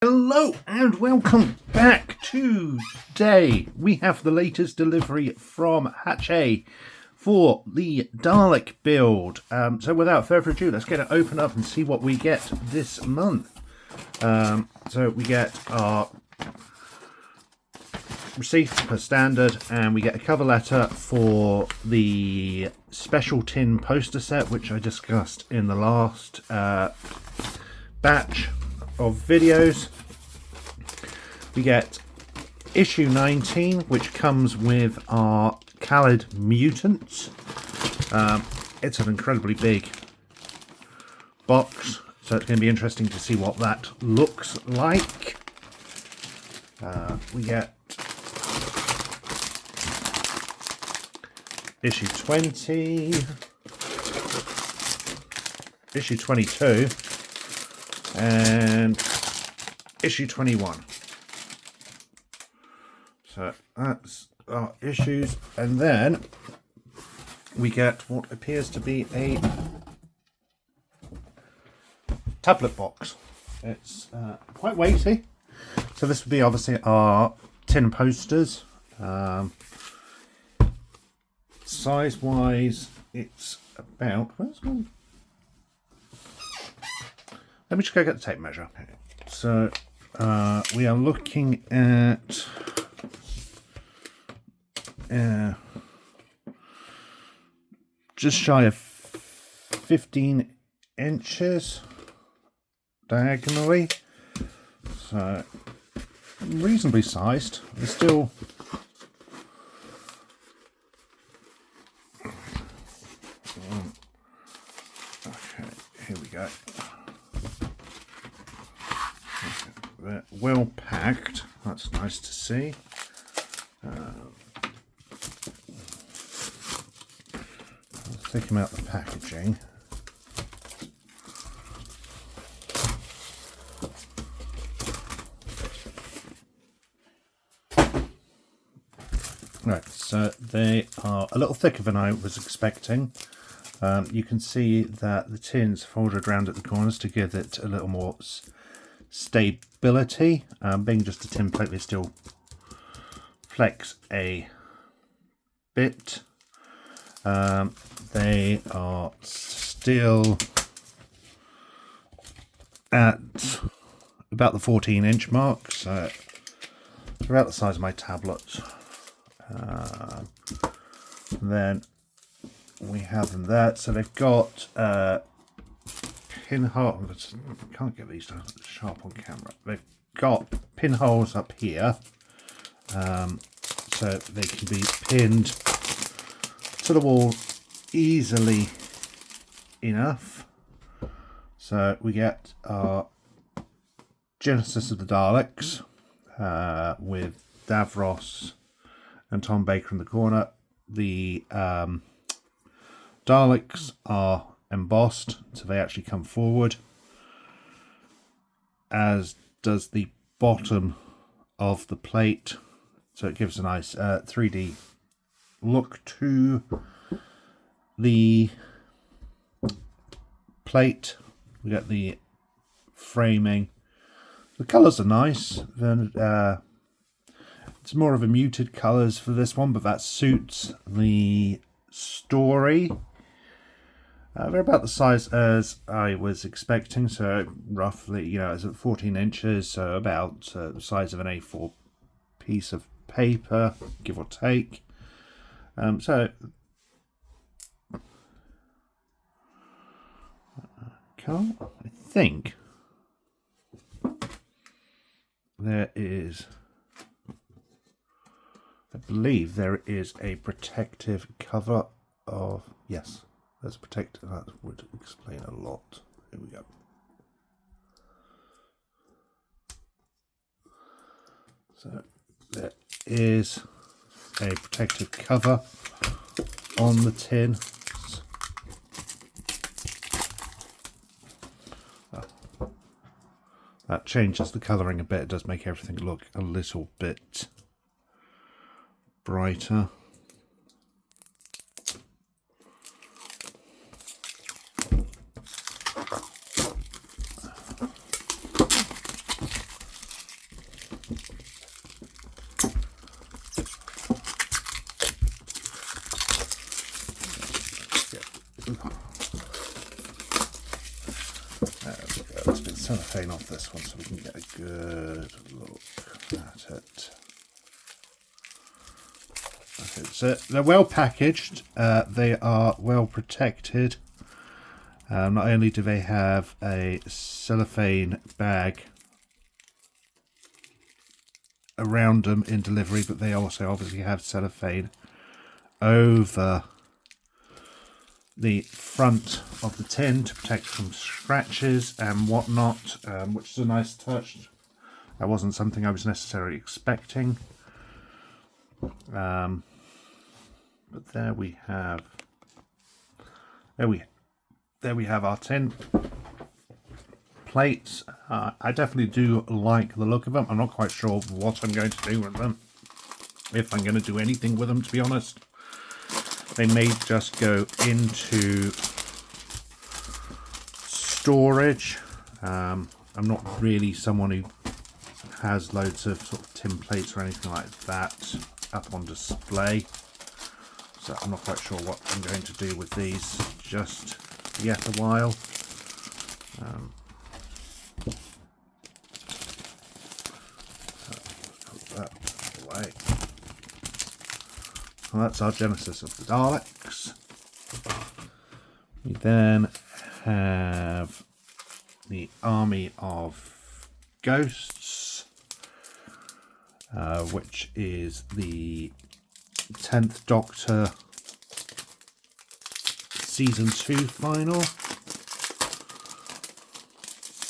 Hello and welcome back. Today we have the latest delivery from Hachette for the Dalek build. So without further ado, let's get it open up and see what we get this month. So we get our receipt per standard, and we get a cover letter for the special tin poster set, which I discussed in the last batch of videos. We get issue 19, which comes with our Khalid Mutants. It's an incredibly big box, so it's going to be interesting to see what that looks like. We get issue 20, issue 22, and issue 21. So that's our issues, and then we get what appears to be a tablet box. It's quite weighty, so this would be obviously our tin posters. Size wise, it's about, where's one? Let me just go get the tape measure. So we are looking at just shy of 15 inches diagonally, so reasonably sized. It's still okay, here we go. They're well packed, that's nice to see. Let's take them out the packaging. Right, so they are a little thicker than I was expecting. You can see that the tin's folded around at the corners to give it a little more stability. Being just a tin plate, they still flex a bit. They are still at about the 14-inch mark, so they're about the size of my tablet. Then we have them there, so they've got pinhole. I can't get these sharp on camera. They've got pinholes up here, so they can be pinned to the wall easily enough. So we get our Genesis of the Daleks with Davros and Tom Baker in the corner. The Daleks are embossed, so they actually come forward, as does the bottom of the plate, so it gives a nice 3D look to the plate. We get the framing. The colours are nice. Then it's more of a muted colours for this one, but that suits the story. They're about the size as I was expecting, so roughly, you know, it's at 14 inches, so about the size of an A4 piece of paper, give or take. So I think there is, I believe there is a protective cover of, yes, there's a protective, that would explain a lot. Here we go. So there is a protective cover on the tin. That changes the colouring a bit. It does make everything look a little bit brighter. cellophane off this one so we can get a good look at it. Okay, so they're well packaged, they are well protected. Not only do they have a cellophane bag around them in delivery, but they also obviously have cellophane over the front of the tin to protect from scratches and whatnot, which is a nice touch. That wasn't something I was necessarily expecting. But there we have our tin plates. I definitely do like the look of them. I'm not quite sure what I'm going to do with them, if I'm going to do anything with them, to be honest. They may just go into storage. I'm not really someone who has loads of sort of tin plates or anything like that up on display, so I'm not quite sure what I'm going to do with these just yet a while. Put that away. Well, that's our genesis of the Daleks. We then have the Army of Ghosts, which is the 10th Doctor Season 2 final.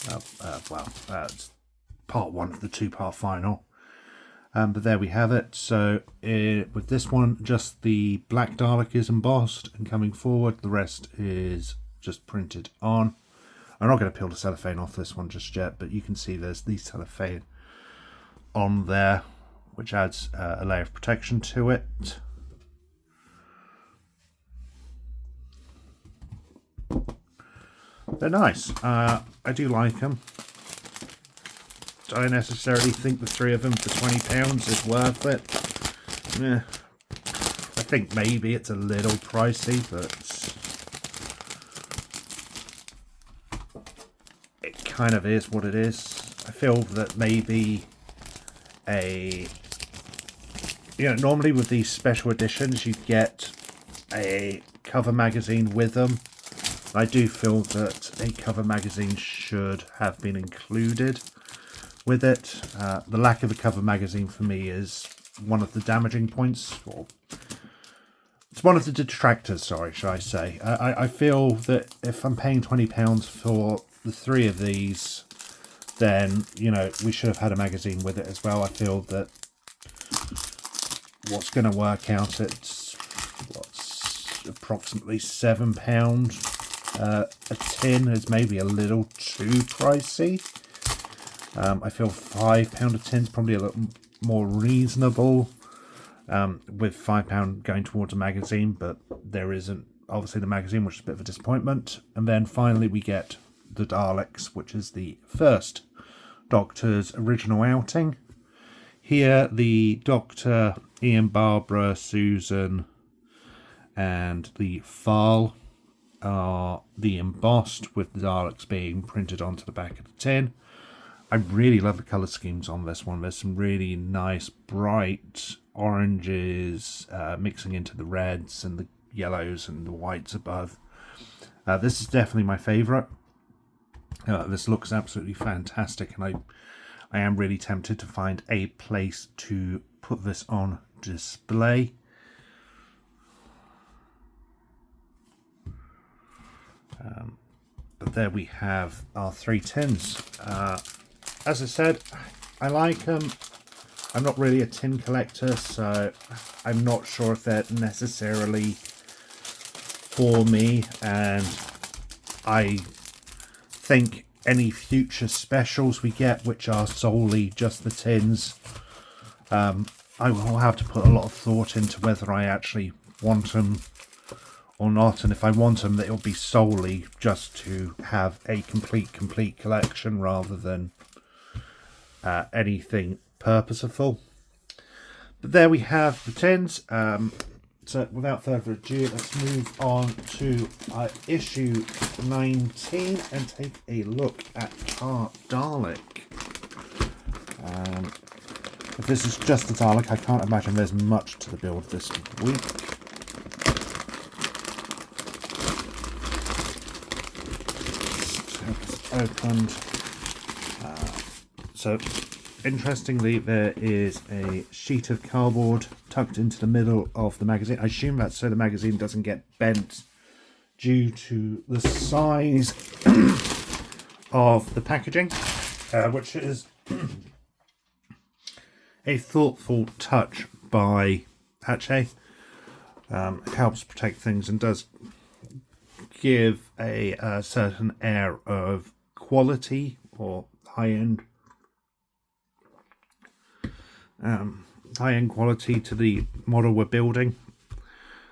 That's part 1 of the 2-part final. But there we have it. So with this one, just the black Dalek is embossed and coming forward. The rest is just printed on. I'm not going to peel the cellophane off this one just yet, but you can see there's the cellophane on there, which adds a layer of protection to it. They're nice. I do like them. Do I necessarily think the 3 of them for £20 is worth it? Yeah, I think maybe it's a little pricey, but it kind of is what it is. I feel that maybe normally with these special editions you get a cover magazine with them. I do feel that a cover magazine should have been included with it. The lack of a cover magazine for me is one of the damaging points, or it's one of the detractors, sorry, should I say. I feel that if I'm paying £20 for the 3 of these, then, we should have had a magazine with it as well. I feel that what's going to work out at approximately £7 a tin is maybe a little too pricey. I feel £5 a tin is probably a little more reasonable, with £5 going towards a magazine, but there isn't obviously the magazine, which is a bit of a disappointment. And then finally we get the Daleks, which is the first Doctor's original outing. Here the Doctor, Ian, Barbara, Susan and the Farl are the embossed, with the Daleks being printed onto the back of the tin. I really love the colour schemes on this one. There's some really nice bright oranges mixing into the reds and the yellows and the whites above. This is definitely my favourite. This looks absolutely fantastic, and I am really tempted to find a place to put this on display. But there we have our 3 tins. As I said, I like them. I'm not really a tin collector, so I'm not sure if they're necessarily for me, and I think any future specials we get, which are solely just the tins, I will have to put a lot of thought into whether I actually want them or not, and if I want them, it'll be solely just to have a complete collection rather than anything purposeful. But there we have the tins. So without further ado, let's move on to issue 19 and take a look at our Dalek. If this is just a Dalek, I can't imagine there's much to the build this week. Opened. So interestingly, there is a sheet of cardboard tucked into the middle of the magazine. I assume that's so the magazine doesn't get bent due to the size of the packaging, which is a thoughtful touch by Hachette. It helps protect things and does give a certain air of quality or high-end quality to the model we're building.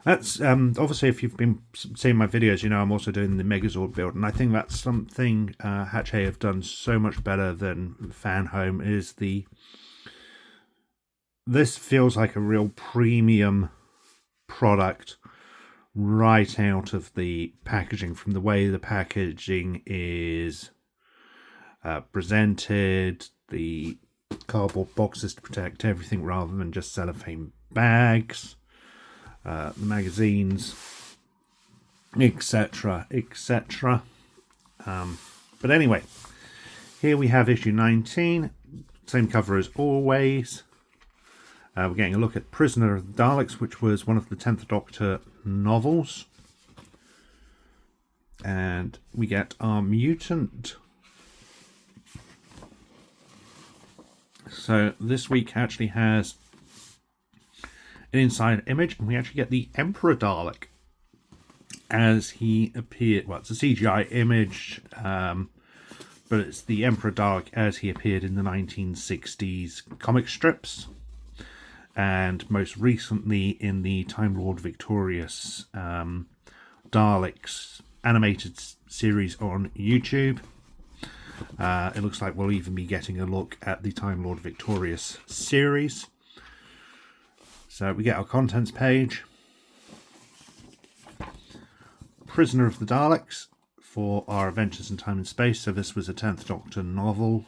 That's obviously, if you've been seeing my videos, you know I'm also doing the Megazord build, and I think that's something Hachette have done so much better than Fan Home. Is this feels like a real premium product right out of the packaging, from the way the packaging is presented, the cardboard boxes to protect everything rather than just cellophane bags, the magazines, etc, etc. But anyway, here we have issue 19, same cover as always. We're getting a look at Prisoner of the Daleks, which was one of the 10th Doctor novels. And we get our mutant. So this week actually has an inside image, and we actually get the Emperor Dalek as he appeared. Well, it's a CGI image, but it's the Emperor Dalek as he appeared in the 1960s comic strips, and most recently in the Time Lord Victorious Daleks animated series on YouTube. It looks like we'll even be getting a look at the Time Lord Victorious series. So we get our contents page. Prisoner of the Daleks for our Adventures in Time and Space. So this was a 10th Doctor novel,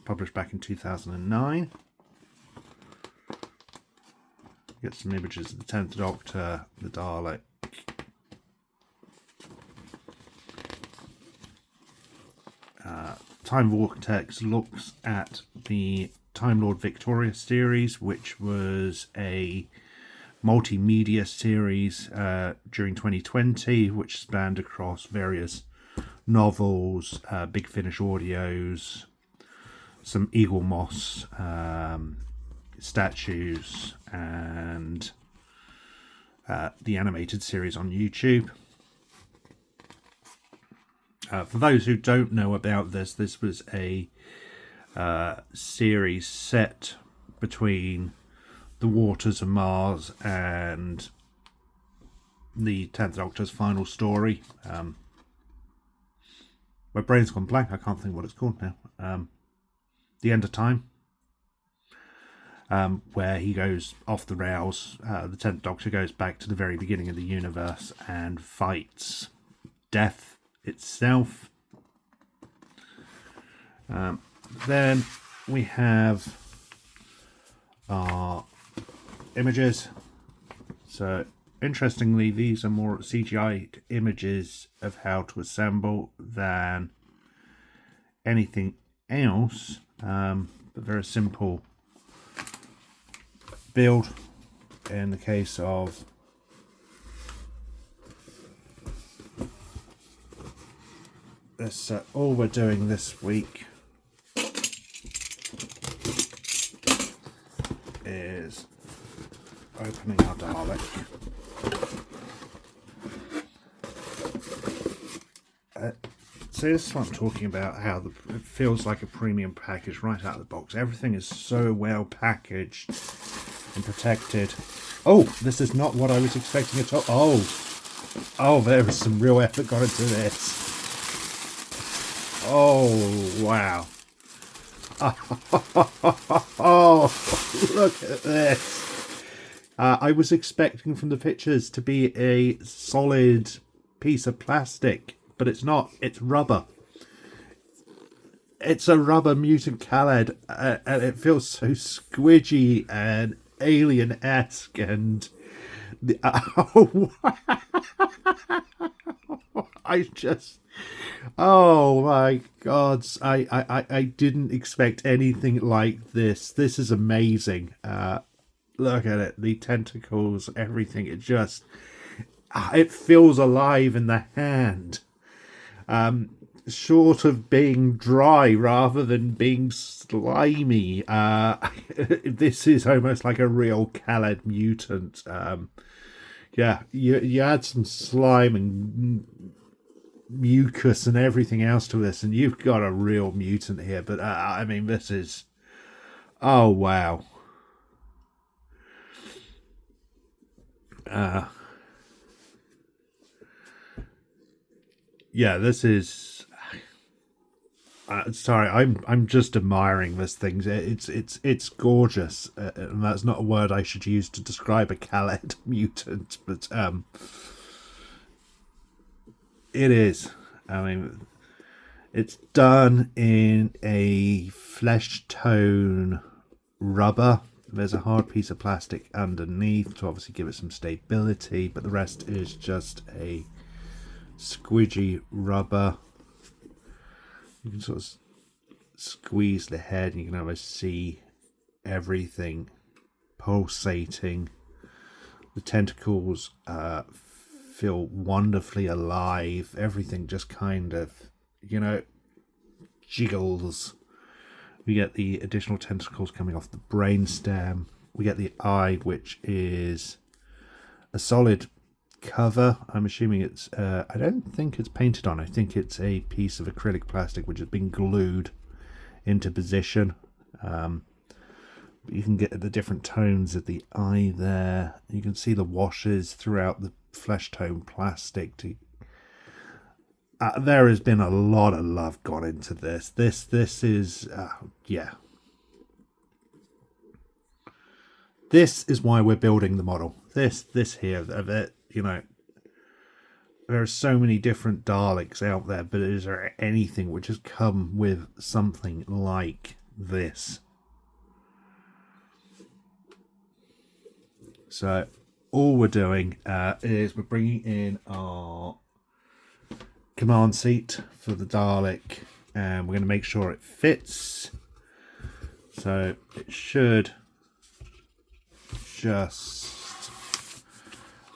published back in 2009. Get some images of the 10th Doctor, the Dalek. Time Vortex looks at the Time Lord Victoria series, which was a multimedia series during 2020, which spanned across various novels, Big Finish audios, some Eagle Moss statues, and the animated series on YouTube. For those who don't know about this, this was a series set between the waters of Mars and the 10th Doctor's final story. My brain's gone blank, I can't think what it's called now. The End of Time. Where he goes off the rails. The 10th Doctor goes back to the very beginning of the universe and fights death itself. Then we have our images. So interestingly, these are more CGI images of how to assemble than anything else, but very simple build in the case of this. All we're doing this week is opening our Dalek. So this is what I'm talking about, how it feels like a premium package right out of the box. Everything is so well packaged and protected. Oh, this is not what I was expecting at all. Oh, there was some real effort gone into this. Oh, wow. Oh, look at this. I was expecting from the pictures to be a solid piece of plastic, but it's not. It's rubber. It's a rubber mutant Khaled, and it feels so squidgy and alien-esque, and I just, oh my god, I didn't expect anything like this. This is amazing. Look at it, the tentacles, everything. It just, it feels alive in the hand. Short of being dry rather than being slimy, this is almost like a real Khaled mutant. Yeah, you add some slime and mucus and everything else to this, and you've got a real mutant here. But I mean, this is, oh wow. Yeah, this is. Sorry, I'm just admiring this thing. It's gorgeous, and that's not a word I should use to describe a Khaled mutant, but it is. I mean, it's done in a flesh tone rubber. There's a hard piece of plastic underneath to obviously give it some stability, but the rest is just a squidgy rubber. You can sort of squeeze the head and you can almost see everything pulsating. The tentacles feel wonderfully alive. Everything just kind of, jiggles. We get the additional tentacles coming off the brainstem. We get the eye, which is a solid cover. I'm assuming it's I don't think it's painted on. I think it's a piece of acrylic plastic which has been glued into position. You can get the different tones of the eye there. You can see the washes throughout the flesh tone plastic. There has been a lot of love gone into this. This is yeah. This is why we're building the model. This here, there are so many different Daleks out there, but is there anything which has come with something like this? So all we're doing is we're bringing in our command seat for the Dalek, and we're going to make sure it fits. So it should just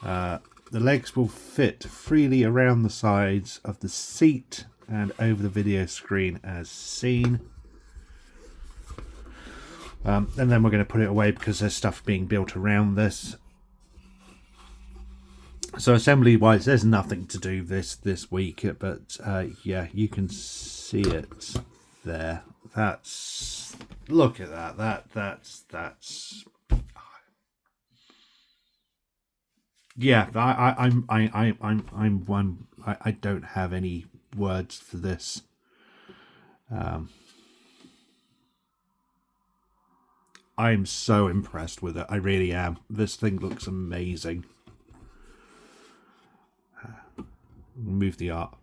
the legs will fit freely around the sides of the seat and over the video screen as seen. And then we're going to put it away because there's stuff being built around this. So assembly wise, there's nothing to do this week, but yeah, you can see it there. That's, look at that. That's yeah. I'm one. I don't have any words for this. I'm so impressed with it. I really am. This thing looks amazing. Move the art,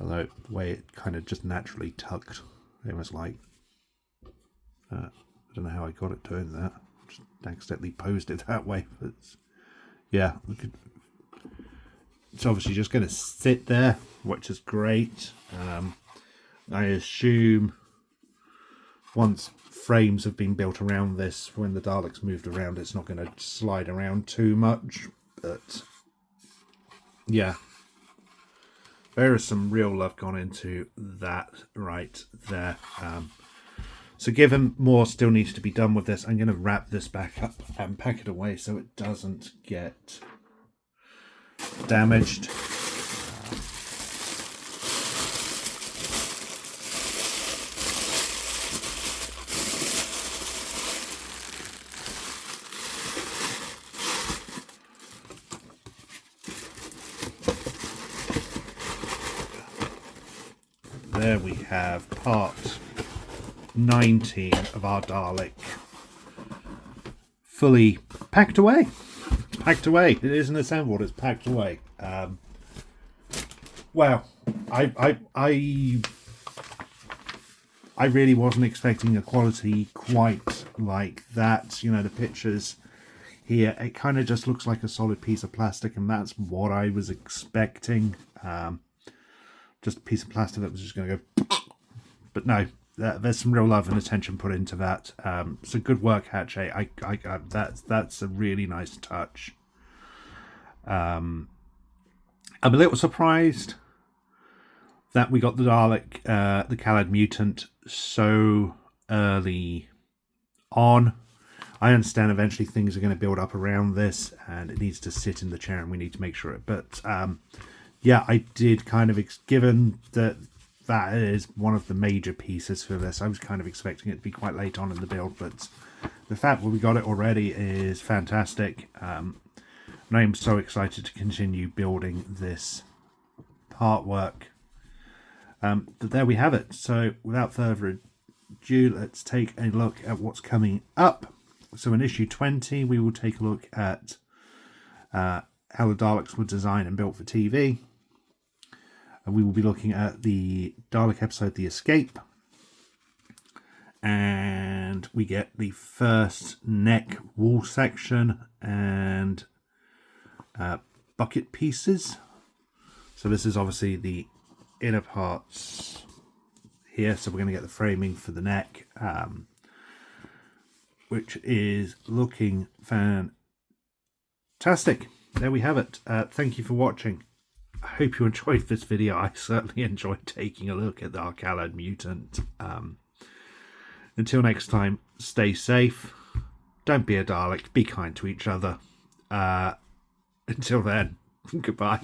although the way it kind of just naturally tucked, it was like I don't know how I got it doing that. Just accidentally posed it that way, but yeah, it's obviously just going to sit there, which is great. I assume once frames have been built around this, when the Daleks moved around, it's not going to slide around too much, but yeah, there is some real love gone into that right there. So given more still needs to be done with this, I'm going to wrap this back up and pack it away so it doesn't get damaged. There we have part 19 of our Dalek fully packed away. It's packed away. It isn't assembled. It's packed away. Wow, I really wasn't expecting a quality quite like that. You know, the pictures here, it kind of just looks like a solid piece of plastic, and that's what I was expecting. Just a piece of plastic that was just going to go. But no, there's some real love and attention put into that. So good work, Hachette. That's a really nice touch. I'm a little surprised that we got the Dalek, the Khaled mutant, so early on. I understand eventually things are going to build up around this, and it needs to sit in the chair, and we need to make sure it. But yeah, I did kind of, given that that is one of the major pieces for this, I was kind of expecting it to be quite late on in the build, but the fact that we got it already is fantastic. And I am so excited to continue building this artwork. But there we have it. So without further ado, let's take a look at what's coming up. So in issue 20, we will take a look at how the Daleks were designed and built for TV. And we will be looking at the Dalek episode, The Escape. And we get the first neck wall section and bucket pieces. So this is obviously the inner parts here. So we're going to get the framing for the neck, which is looking fantastic. There we have it. Thank you for watching. I hope you enjoyed this video. I certainly enjoyed taking a look at the Khaled mutant. Until next time, stay safe. Don't be a Dalek. Be kind to each other. Until then, goodbye.